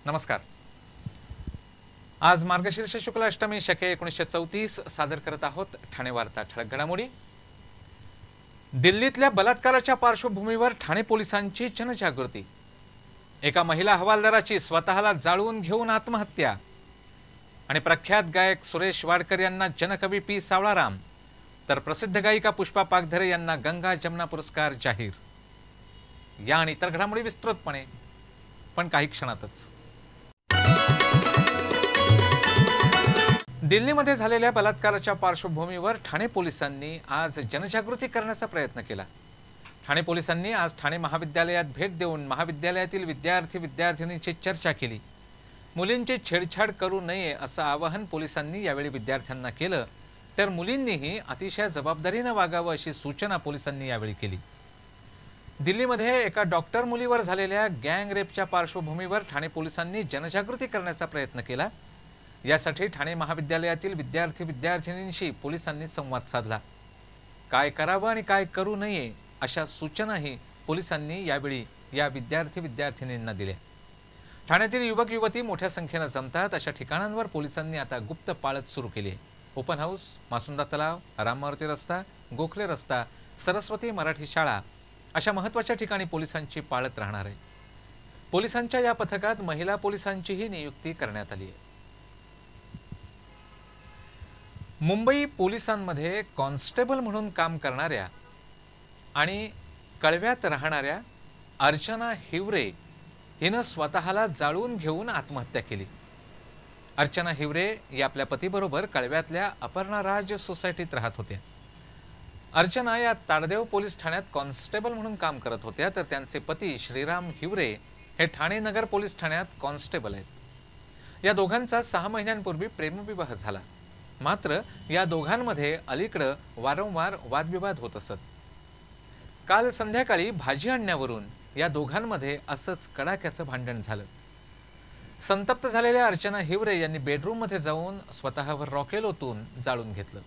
नमस्कार। आज मार्गशीर्ष शुक्ल अष्टमी शके 1934 सादर करत आहोत ठाणे वार्ता। ठळक घडामोडी। दिल्लीतल्या बलात्काराच्या पार्श्वभूमीवर ठाणे पोलिसांची जनजागृती। एका महिला हवालदाराची स्वतःला जाळून घेऊन आत्महत्या। आणि प्रख्यात गायक सुरेश वाडकर यांना जनकवी पी सावळाराम तर प्रसिद्ध गायिका पुष्पा पागधरे यांना गंगा जमुना पुरस्कार जाहीर। या आणि इतर घडामोडी विस्तृतपणे पण काही क्षणातच। दिल्लीमध्ये झालेल्या बलात्काराच्या पार्श्वभूमीवर ठाणे पोलिसांनी आज जनजागृती करण्याचा प्रयत्न केला। ठाणे पोलिसांनी आज ठाणे महाविद्यालयात भेट देऊन महाविद्यालयातील विद्यार्थी-विद्यार्थिनींची चर्चा केली। मुलींची छेडछाड करू नये असं आवाहन पोलिसांनी यावेळी विद्यार्थ्यांना केलं, तर मुलींनीही अतिशय जबाबदारीने वागावं अशी सूचना पोलिसांनी यावेळी केली। दिल्लीमध्ये एका डॉक्टर मुलीवर झालेल्या गँग रेपच्या पार्श्वभूमीवर ठाणे पोलिसांनी जनजागृती करण्याचा प्रयत्न केला। यासाठी ठाणे महाविद्यालयातील विद्यार्थी-विद्यार्थिनींशी पोलिसांनी संवाद साधला। काय करावं आणि काय करू नये अशा सूचनाही पोलिसांनी यावेळी या विद्यार्थी-विद्यार्थिनींना दिल्या। ठाण्यातील युवक-युवती मोठ्या संख्येने जमतात अशा ठिकाणांवर पोलिसांनी आता गुप्त पाळत सुरू केली आहे। ओपन हाऊस, मासुंदा तलाव, राममारुती रस्ता, गोखले रस्ता, सरस्वती मराठी शाळा अशा महत्त्वाच्या ठिकाणी पोलिसांची पाळत राहणार आहे। पोलिसांच्या या पथकात महिला पोलिसांचीही नियुक्ती करण्यात आली आहे। मुंबई पोलिसांमध्ये कॉन्स्टेबल म्हणून काम करणाऱ्या आणि कळव्यात राहणाऱ्या अर्चना हिवरे हिने स्वतःला जाळून घेऊन आत्महत्या केली। अर्चना हिवरे या आपल्या पतीबरोबर कळव्यातल्या अपर्णा राज सोसायटीत राहत होत्या। अर्चना या ताडदेव पोलीस ठाण्यात कॉन्स्टेबल म्हणून काम करत होत्या, तर त्यांचे पती श्रीराम हिवरे हे ठाणे नगर पोलीस ठाण्यात कॉन्स्टेबल आहेत। या दोघांचा 6 महिन्यांपूर्वी प्रेमविवाह झाला, मात्र या दोघांमध्ये अलीकडे वारंवार वादविवाद होत असत। काल संध्याकाळी भाजी आणण्यावरून या दोघांमध्ये असंच कडाक्याचं भांडण झालं। संतप्त झालेल्या अर्चना हिवरे यांनी बेडरूममध्ये जाऊन स्वतःवर रॉकेल ओतून जाळून घेतलं।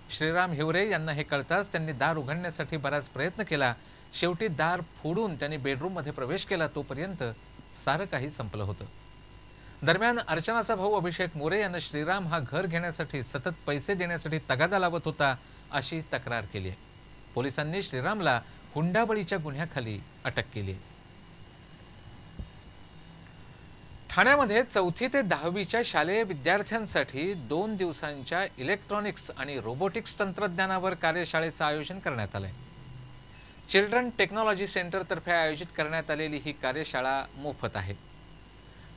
श्रीराम हिवरे यांना हे कळताच त्यांनी दार उघडण्यासाठी बराच प्रयत्न केला। शेवटी दार फोडून त्यांनी बेडरूममध्ये प्रवेश केला, तोपर्यंत सारं काही संपलं होतं। दरम्यान अर्चनाचा भाऊ अभिषेक मोरे यांना श्रीराम हा घर घेण्यासाठी सतत पैसे देण्यासाठी तगादा लावत होता अशी तक्रार केली आहे। पोलिसांनी श्रीरामला हुंडाबळीच्या गुन्ह्याखाली अटक केली आहे। ठाण्यामध्ये 4थी ते 10वीच्या शालेय विद्यार्थ्यांसाठी 2 दिवसांच्या इलेक्ट्रॉनिक्स आणि रोबोटिक्स तंत्रज्ञानावर कार्यशाळेचं आयोजन करण्यात आलंय। चिल्ड्रन टेक्नॉलॉजी सेंटर तर्फे आयोजित करण्यात आलेली ही कार्यशाळा मोफत आहे।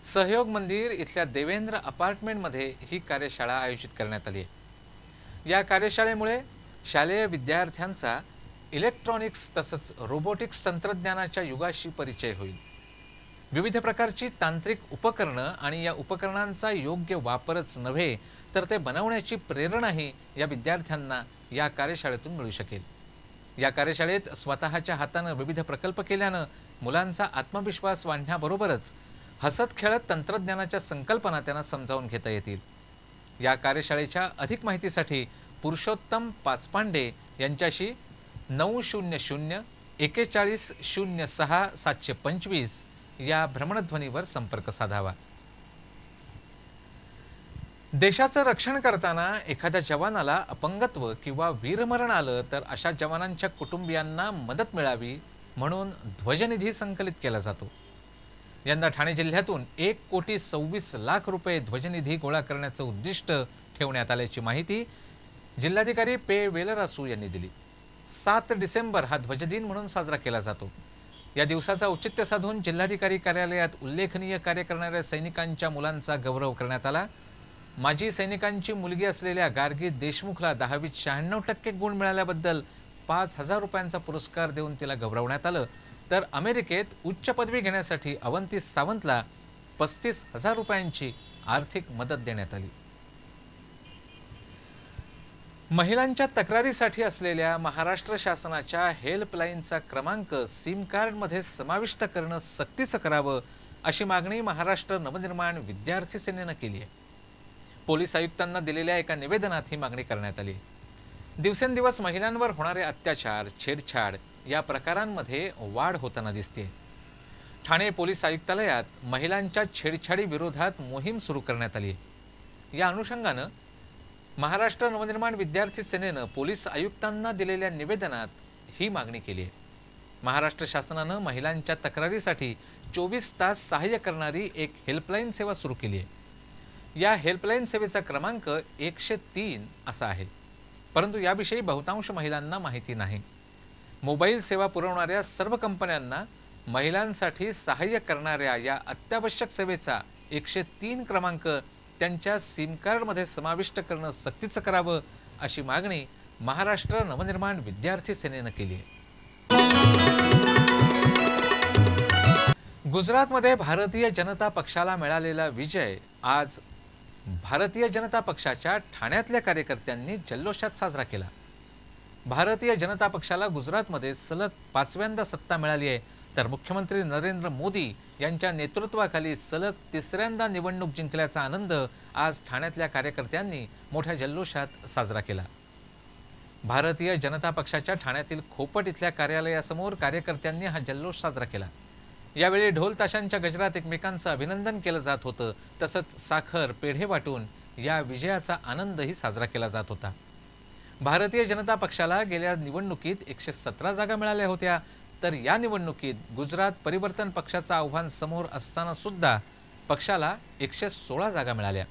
सहयोग मंदिर इथल्या देवेंद्र अपार्टमेंटमध्ये ही कार्यशाळा आयोजित करण्यात आली आहे। या कार्यशाळेमुळे शालेय विद्यार्थ्यांचा इलेक्ट्रॉनिक्स तसंच रोबोटिक्स तंत्रज्ञानाच्या युगाशी परिचय होईल। विविध प्रकारची तांत्रिक उपकरणं आणि या उपकरणांचा योग्य वापरच नव्हे तर ते बनवण्याची प्रेरणाही या विद्यार्थ्यांना या कार्यशाळेतून मिळू शकेल। या कार्यशाळेत स्वतःच्या हाताने विविध प्रकल्प केल्याने मुलांचा आत्मविश्वास वाढण्याबरोबरच हसत खेळत तंत्रज्ञानाच्या संकल्पना त्यांना समजावून घेता येतील। या कार्यशाळेच्या अधिक माहितीसाठी पुरुषोत्तम पाचपांडे यांच्याशी 900 41 06 725 या भ्रमणध्वनीवर संपर्क साधावा। देशाचं रक्षण करताना एखाद्या जवानाला अपंगत्व किंवा वीरमरण आलं तर अशा जवानांच्या कुटुंबियांना मदत मिळावी म्हणून ध्वजनिधी संकलित केला जातो। यंदा ठाणे जिल्ह्यातून 1,26,00,000 रुपये ध्वजनिधी गोळा करण्याचं उद्दिष्ट ठेवण्यात आल्याची माहिती जिल्हाधिकारी पे वेलरासू यांनी दिली। 7 डिसेंबर हा ध्वजदिन म्हणून साजरा केला जातो। या दिवसाचा औचित्य साधून जिल्हाधिकारी कार्यालयात उल्लेखनीय कार्य करणाऱ्या सैनिकांच्या मुलांचा गौरव करण्यात आला। माजी सैनिकांची मुलगी असलेल्या गार्गी देशमुखला 10वीत 96% गुण मिळाल्याबद्दल 5,000 रुपयांचा पुरस्कार देऊन तिला गौरवण्यात आलं, तर अमेरिकेत उच्च पदवी घेण्यासाठी अवंती सावंतला 35,000 रुपयांची आर्थिक मदत देण्यात आली। महिलांच्या तक्रारीसाठी असलेल्या महाराष्ट्र शासनाच्या हेल्पलाईनचा क्रमांक सिम कार्डमध्ये समाविष्ट करणं सक्तीचं करावं अशी मागणी महाराष्ट्र नवनिर्माण विद्यार्थी सेनेनं केली आहे। पोलीस आयुक्तांना दिलेल्या एका निवेदनात ही मागणी करण्यात आली। दिवसेंदिवस महिलांवर होणारे अत्याचार, छेडछाड या प्रकारांमध्ये वाढ होताना दिसते। ठाणे पोलीस आयुक्तालयात महिलांच्या छेडछाडी विरोधात मोहीम सुरू करण्यात आली आहे। या अनुषंगानं महाराष्ट्र नवनिर्माण विद्यार्थी सेनेनं पोलीस आयुक्तांना दिलेल्या निवेदनात ही मागणी केली आहे। महाराष्ट्र शासनानं महिलांच्या तक्रारीसाठी 24 तास सहाय्य करणारी एक हेल्पलाईन सेवा सुरू केली आहे। या हेल्पलाईन सेवेचा क्रमांक 103 असा आहे, परंतु याविषयी बहुतांश महिलांना माहिती नाही। मोबाईल सेवा पुरवणाऱ्या सर्व कंपन्यांना महिलांसाठी सहाय्य करणाऱ्या या अत्यावश्यक सेवेचा 103 क्रमांक त्यांच्या सिम कार्डमध्ये समाविष्ट करणं सक्तीचं करावं, अशी मागणी महाराष्ट्र नवनिर्माण विद्यार्थी सेनेनं केली आहे। गुजरातमध्ये भारतीय जनता पक्षाला मिळालेला विजय आज भारतीय जनता पक्षाच्या ठाण्यातल्या कार्यकर्त्यांनी जल्लोषात साजरा केला। भारतीय जनता पक्षाला गुजरातमध्ये सलग 5व्यांदा सत्ता मिळाली आहे, तर मुख्यमंत्री नरेंद्र मोदी यांच्या नेतृत्वाखाली सलग 3ऱ्यांदा निवडणूक जिंकल्याचा आनंद आज ठाण्यातल्या कार्यकर्त्यांनी मोठ्या जल्लोषात साजरा केला। भारतीय जनता पक्षाच्या ठाण्यातील खोपट इथल्या कार्यालयासमोर कार्यकर्त्यांनी हा जल्लोष साजरा केला। यावेळी ढोल ताशांच्या गजरात एकमेकांचं अभिनंदन केलं जात होतं, तसंच साखर पेढे वाटून या विजयाचा आनंदही साजरा केला जात होता। भारतीय जनता पक्षाला गेल्या निवडणुकीत 117 जागा मिळाल्या होत्या, तर या निवडणुकीत गुजरात परिवर्तन पक्षाचं आव्हान समोर असताना सुद्धा पक्षाला 116 जागा मिळाल्या।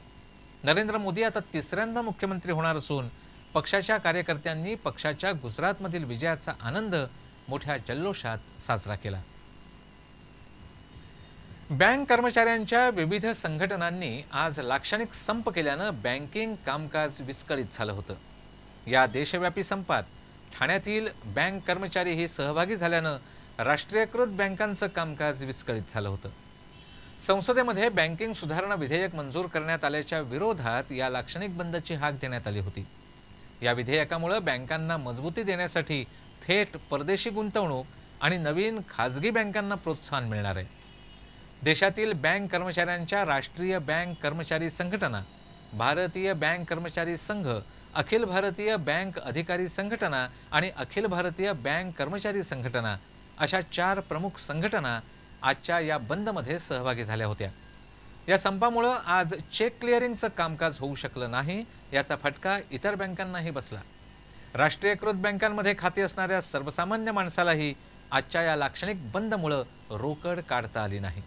नरेंद्र मोदी आता 3ऱ्यांदा मुख्यमंत्री होणार असून पक्षाच्या कार्यकर्त्यांनी पक्षाच्या गुजरातमधील विजयाचा आनंद मोठ्या जल्लोषात साजरा केला। बँक कर्मचाऱ्यांच्या विविध संघटनांनी आज लाक्षणिक संप केल्यानं बँकिंग कामकाज विस्कळीत झालं होतं। या देशव्यापी संपात ठाण्यातील बँक कर्मचारीही सहभागी झाल्यानं राष्ट्रीयकृत बँकांचं कामकाज विस्कळीत झालं होतं। संसदेमध्ये बँकिंग सुधारणा विधेयक मंजूर करण्यात आल्याच्या विरोधात या लाक्षणिक बंदची हाक देण्यात आली होती। या विधेयकामुळे बँकांना मजबूती देण्यासाठी थेट परदेशी गुंतवणूक आणि नवीन खाजगी बँकांना प्रोत्साहन मिळणार आहे। देशातील बँक कर्मचाऱ्यांच्या राष्ट्रीय बँक कर्मचारी संघटना, भारतीय बँक कर्मचारी संघ, अखिल भारतीय बँक अधिकारी संघटना आणि अखिल भारतीय बँक कर्मचारी संघटना अशा 4 प्रमुख संघटना आजच्या या बंदमध्ये सहभागी झाल्या होत्या। या संपामुळे आज चेक क्लिअरिंगचं कामकाज होऊ शकलं नाही, याचा फटका इतर बँकांनाही बसला। राष्ट्रीयकृत बँकांमध्ये खाती असणाऱ्या सर्वसामान्य माणसालाही आजच्या या लाक्षणिक बंदमुळे रोकड काढता आली नाही।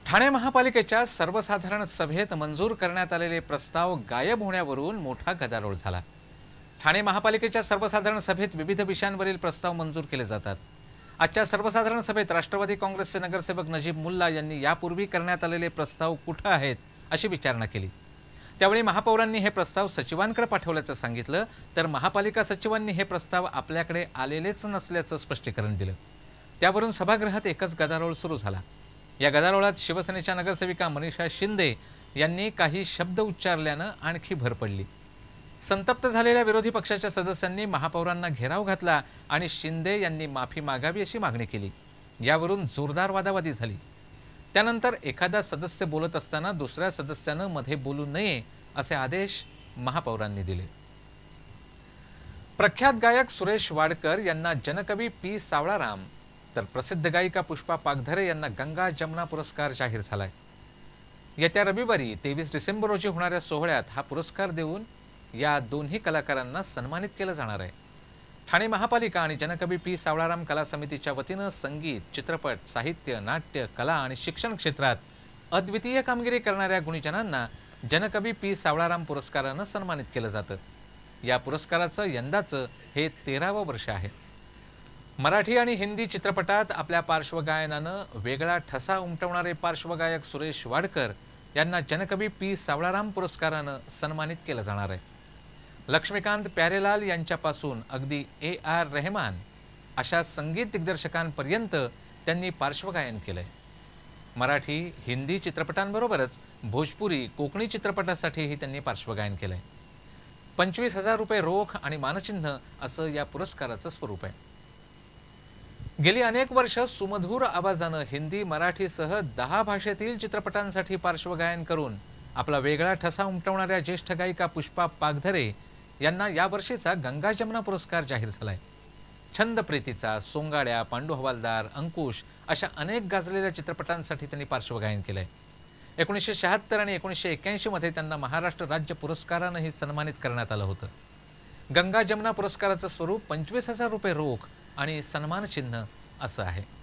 ठाणे महापालिकेच्या सर्वसाधारण सभेत मंजूर करण्यात आलेले प्रस्ताव गायब होण्यावरून मोठा गदारोळ झाला। ठाणे महापालिकेच्या सर्वसाधारण सभेत विविध विषयांवरील प्रस्ताव मंजूर केले जातात। आजच्या सर्वसाधारण सभेत राष्ट्रवादी काँग्रेसचे नगरसेवक नजीब मुल्ला यांनी यापूर्वी करण्यात आलेले प्रस्ताव कुठे आहेत अशी विचारणा केली। त्यावेळी महापौरांनी हे प्रस्ताव सचिवांकडे पाठवल्याचं सांगितलं, तर महापालिका सचिवांनी हे प्रस्ताव आपल्याकडे आलेलेच नसल्याचं स्पष्टीकरण दिलं। त्यावरून सभागृहात एकच गदारोळ सुरू झाला। या गदारोळात शिवसेनेच्या नगरसेविका मनीषा शिंदे यांनी काही शब्द उच्चारल्यानं आणखी भर पडली। संतप्त झालेल्या विरोधी पक्षाच्या सदस्यांनी महापौरांना घेराव घातला आणि शिंदे यांनी माफी मागावी अशी मागणी केली। यावरून जोरदार वादावादी झाली। त्यानंतर एखादा सदस्य बोलत असताना दुसऱ्या सदस्यानं मध्ये बोलू नये असे आदेश महापौरांनी दिले। प्रख्यात गायक सुरेश वाडकर यांना जनकवी पी सावळाराम, तर प्रसिद्ध गायिका पुष्पा पागधरे यांना गंगा जमुना पुरस्कार जाहीर झालाय। येत्या रविवारी 23 डिसेंबर रोजी होणाऱ्या सोहळ्यात हा पुरस्कार देऊन या दोन्ही कलाकारांना सन्मानित केलं जाणार आहे। ठाणे महापालिका आणि जनकवी पी सावळाराम कला समितीच्या वतीनं संगीत, चित्रपट, साहित्य, नाट्य, कला आणि शिक्षण क्षेत्रात अद्वितीय कामगिरी करणाऱ्या गुणीजनांना जनकवी पी सावळाराम पुरस्कारानं सन्मानित केलं जातं। या पुरस्काराचं यंदाचं हे 13वं वर्ष आहे। मराठी आणि हिंदी चित्रपटात आपल्या पार्श्वगायनानं वेगळा ठसा उमटवणारे पार्श्वगायक सुरेश वाडकर यांना जनकवी पी सावळाराम पुरस्कारानं सन्मानित केलं जाणार आहे। लक्ष्मीकांत प्यारेलाल यांच्यापासून अगदी AR रहमान अशा संगीत दिग्दर्शकांपर्यंत त्यांनी पार्श्वगायन केलंय। मराठी, हिंदी चित्रपटांबरोबरच भोजपुरी, कोकणी चित्रपटासाठीही त्यांनी पार्श्वगायन केलंय। 25,000 रुपये रोख आणि मानचिन्ह असं या पुरस्काराचं स्वरूप आहे। गेली अनेक वर्ष सुमधुर आवाजानं हिंदी, मराठीसह 10 भाषेतील चित्रपटांसाठी पार्श्वगायन करून आपला वेगळा ठसा उमटवणाऱ्या ज्येष्ठ गायिका पुष्पा पागधरे यांना यावर्षीचा गंगा जमुना पुरस्कार जाहीर झालाय। छंद प्रीतीचा, सोंगाड्या, पांडू हवालदार, अंकुश अशा अनेक गाजलेल्या चित्रपटांसाठी त्यांनी पार्श्वगायन केलंय. 1976 आणि 1981 मध्ये त्यांना महाराष्ट्र राज्य पुरस्कारानेही सन्मानित करण्यात आलं होतं. गंगा जमुना पुरस्काराचं स्वरूप 25,000 रुपये रोख आणि सन्मानचिन्ह असं आहे.